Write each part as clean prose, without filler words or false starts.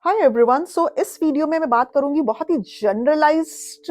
Hi everyone. सो इस video में मैं बात करूंगी बहुत ही जनरलाइज्ड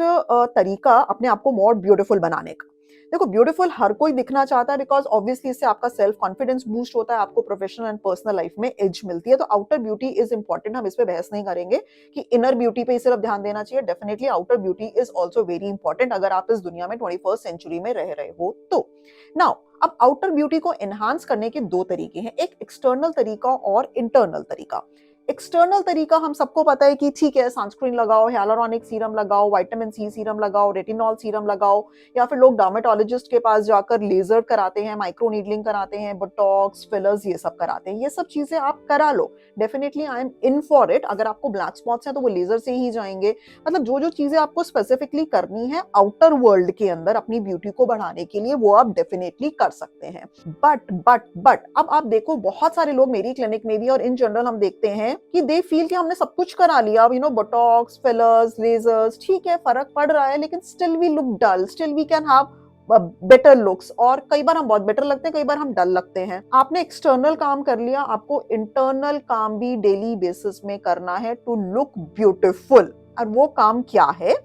तरीका अपने आप को मोर ब्यूटीफुल बनाने का। देखो, ब्यूटीफुल हर कोई दिखना चाहता है बिकॉज ऑब्वियसली इससे आपका सेल्फ कॉन्फिडेंस बूस्ट होता है, आपको प्रोफेशनल एंड पर्सनल लाइफ में एज मिलती है। तो आउटर ब्यूटी इज इंपॉर्टेंट, हम इस पे बहस नहीं करेंगे कि इनर ब्यूटी पे ही सिर्फ ध्यान देना चाहिए। Definitely outer beauty is also very important अगर आप इस दुनिया में 21st सेंचुरी में रह रहे हो तो। नाउ, अब आउटर ब्यूटी को एनहांस करने के दो तरीके हैं, एक एक्सटर्नल तरीका और इंटरनल तरीका। एक्सटर्नल तरीका हम सबको पता है कि ठीक है, सनस्क्रीन लगाओ, हियालुरोनिक सीरम लगाओ, विटामिन सी सीरम लगाओ, रेटिनॉल सीरम लगाओ, या फिर लोग डर्मेटोलॉजिस्ट के पास जाकर लेजर कराते हैं, माइक्रो नीडलिंग कराते हैं, बोटॉक्स, फिलर्स, ये सब कराते हैं। ये सब चीजें आप करा लो, definitely I am in for it. अगर आपको ब्लैक स्पॉट्स हैं तो वो लेजर से ही जाएंगे। मतलब जो जो चीजें आपको स्पेसिफिकली करनी है आउटर वर्ल्ड के अंदर अपनी ब्यूटी को बढ़ाने के लिए, वो आप डेफिनेटली कर सकते हैं। बट अब आप देखो, बहुत सारे लोग मेरी क्लिनिक में भी और इन जनरल हम देखते हैं कि दे फील कि हमने सब कुछ करा लिया, अब बोटॉक्स, फिलर्स, लेजर्स, ठीक है फर्क पड़ रहा है, लेकिन still we look dull, still we can have better looks. और कई बार हम बहुत बेटर लगते हैं, कई बार हम डल लगते हैं। आपने एक्सटर्नल काम कर लिया, आपको इंटरनल काम भी डेली बेसिस में करना है टू लुक ब्यूटिफुल। और वो काम क्या है?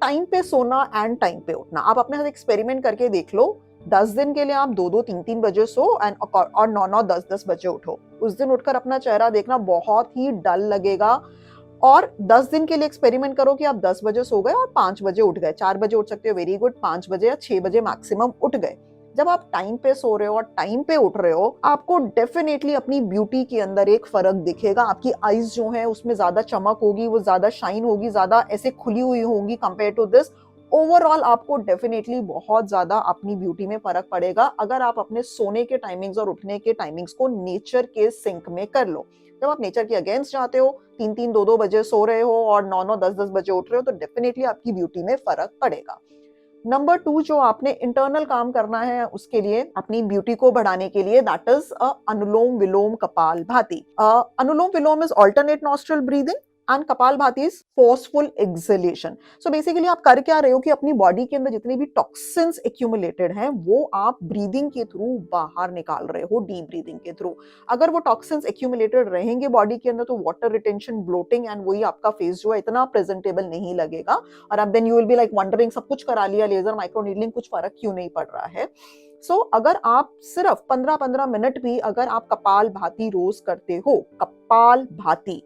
टाइम पे सोना एंड टाइम पे उठना। आप अपने साथ एक्सपेरिमेंट करके देख लो। 10 दिन के लिए आप 2-2, 3-3 बजे सो एंड और 9-9, 10-10 बजे उठो। उस दिन उठकर अपना चेहरा देखना, बहुत ही डल लगेगा। और 10 दिन के लिए एक्सपेरिमेंट करो कि आप 10 बजे सो गए और 5 बजे उठ गए। 4 बजे उठ सकते हो, वेरी गुड। 5 बजे या 6 बजे मैक्सिमम उठ गए। जब आप टाइम पे सो रहे हो और टाइम पे उठ रहे हो, आपको डेफिनेटली अपनी ब्यूटी के अंदर एक फर्क दिखेगा। आपकी आईज जो है उसमें ज्यादा चमक होगी, वो ज्यादा शाइन होगी, ज्यादा ऐसे खुली हुई होंगी कंपेयर टू दिस। ओवरऑल आपको डेफिनेटली बहुत ज्यादा अपनी ब्यूटी में फर्क पड़ेगा अगर आप अपने सोने के टाइमिंग्स और उठने के टाइमिंग्स को नेचर के सिंक में कर लो। जब आप नेचर के अगेंस्ट जाते हो, 3-3, 2-2 बजे सो रहे हो और 9-9, 10-10 बजे उठ रहे हो, तो डेफिनेटली आपकी ब्यूटी में फर्क पड़ेगा। नंबर 2, जो आपने इंटरनल काम करना है उसके लिए, अपनी ब्यूटी को बढ़ाने के लिए, that is anulom vilom kapal bhati. Anulom vilom is alternate nostril breathing and kapal bhati is forceful exhalation. So basically आप कर क्या रहे हो कि अपनी बॉडी के अंदर जितनी भी टॉक्सिन्स एक्यूमुलेटेड हैं वो आप ब्रीदिंग के थ्रू बाहर निकाल रहे हो, डीप ब्रीदिंग के थ्रू। अगर वो टॉक्सिन्स एक्यूमुलेटेड रहेंगे बॉडी के अंदर तो वाटर रिटेंशन, ब्लोटिंग एंड वही आपका फेस जो है इतना प्रेजेंटेबल नहीं लगेगा। और अब then you will be like wondering, सब कुछ करा लिया, लेजर, माइक्रो नीडलिंग, कुछ फर्क क्यों नहीं पड़ रहा है। अगर आप सिर्फ 15-15 मिनट भी अगर आप कपाल भाती रोज करते हो, कपाल भाती,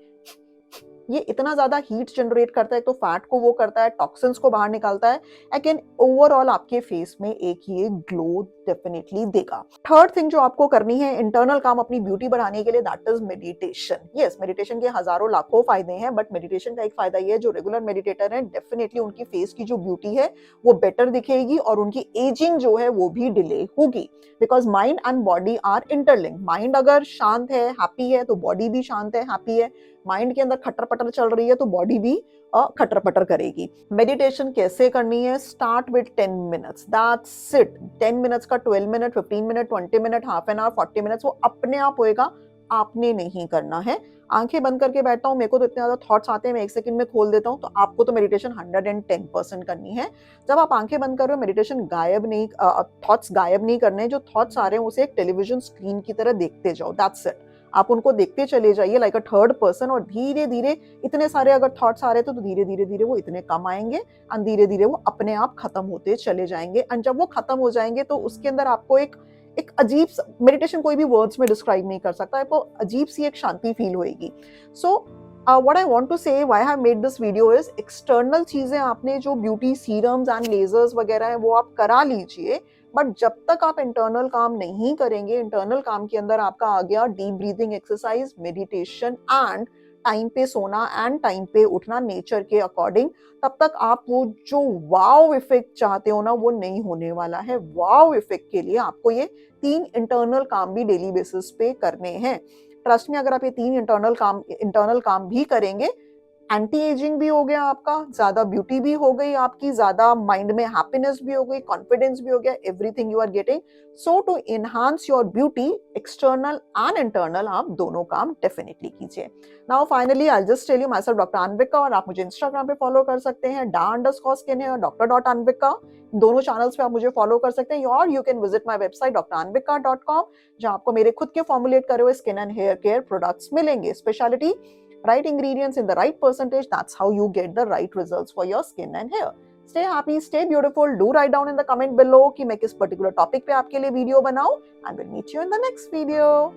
ये इतना ज्यादा हीट जनरेट करता है, तो फैट को वो करता है, टॉक्सिन्स को बाहर निकालता है। अगेन ओवरऑल आपके फेस में एक ये ग्लो डेफिनेटली देगा। थर्ड थिंग जो आपको करनी है इंटरनल काम अपनी ब्यूटी बढ़ाने के लिए, that is meditation. Yes, meditation के हजारों लाखों फायदे हैं, बट मेडिटेशन का एक फायदा ये है, जो रेगुलर मेडिटेटर है डेफिनेटली उनकी फेस की जो ब्यूटी है वो बेटर दिखेगी और उनकी एजिंग जो है वो भी डिले होगी। Because mind and body are interlink. Mind अगर शांत है, हैप्पी है, तो बॉडी भी शांत है, हैप्पी है। माइंड के अंदर खटर पटर चल रही है तो बॉडी भी खटर पटर करेगी। मेडिटेशन कैसे करनी है? Start with 10 minutes, that's it. 10 minutes का 12 minute, 15 minute, 20 minute, half an hour, 40 minutes, वो अपने आप होएगा, आपने नहीं करना है। आंखें बंद करके बैठता हूँ, मेरे को तो इतने ज्यादा थॉट्स आते हैं, मैं 1 सेकंड में खोल देता हूँ। तो आपको तो मेडिटेशन 110% करनी है। जब आप आंखें बंद कर रहे हो, मेडिटेशन गायब नहीं, थॉट्स गायब नहीं करने। जो थॉट्स आ रहे हैं उसे एक टेलीविजन स्क्रीन की तरह देखते जाओ, दैट्स इट। आप उनको देखते चले जाइए लाइक अ थर्ड पर्सन, और धीरे धीरे इतने सारे अगर थॉट्स आ रहे थे तो धीरे धीरे धीरे वो इतने कम आएंगे और धीरे धीरे वो अपने आप खत्म होते चले जाएंगे। और जब वो खत्म हो जाएंगे तो उसके अंदर आपको एक एक अजीब, मेडिटेशन कोई भी वर्ड्स में डिस्क्राइब नहीं कर सकता, आपको अजीब सी एक शांति फील होएगी। व्हाट आई वांट टू से, why I have made this video is, external चीजें आपने जो ब्यूटी सीरम्स एंड लेजर्स वगैरह है वो आप करा लीजिए, बट जब तक आप इंटरनल काम नहीं करेंगे, इंटरनल काम के अंदर आपका आ गया deep breathing exercise, meditation and time पे सोना एंड टाइम पे उठना नेचर के अकॉर्डिंग, तब तक आप वो जो वाव इफेक्ट चाहते हो ना वो नहीं होने वाला है। वाव इफेक्ट के लिए आपको ये 3 इंटरनल काम भी डेली बेसिस पे करने हैं। ट्रस्ट में, अगर आप ये 3 इंटरनल काम भी करेंगे, एंटी एजिंग भी हो गया आपका, ज्यादा ब्यूटी भी हो गई आपकी, ज्यादा माइंड में हैप्पीनेस भी हो गई, कॉन्फिडेंस भी हो गया, everything you are getting. So to enhance your beauty, external and internal, आप दोनों काम डेफिनेटली कीजिए। Now finally I just tell you, myself doctor Anvika, और आप मुझे इंस्टाग्राम पे फॉलो कर सकते हैं, डा_स्किन है और डॉक्टर.अनविका, दोनों चैनल्स पे आप मुझे फॉलो कर सकते हैं। और you can visit my website drAnvika.com, जहां आपको मेरे खुद के फॉर्मुलेट करे हुए skin and hair care products मिलेंगे। Speciality right ingredients in the right percentage, that's how you get the right results for your skin and hair. Stay happy, stay beautiful. Do write down in the comment below कि मैं किस particular topic पे आपके लिए video बनाऊं, and we'll meet you in the next video.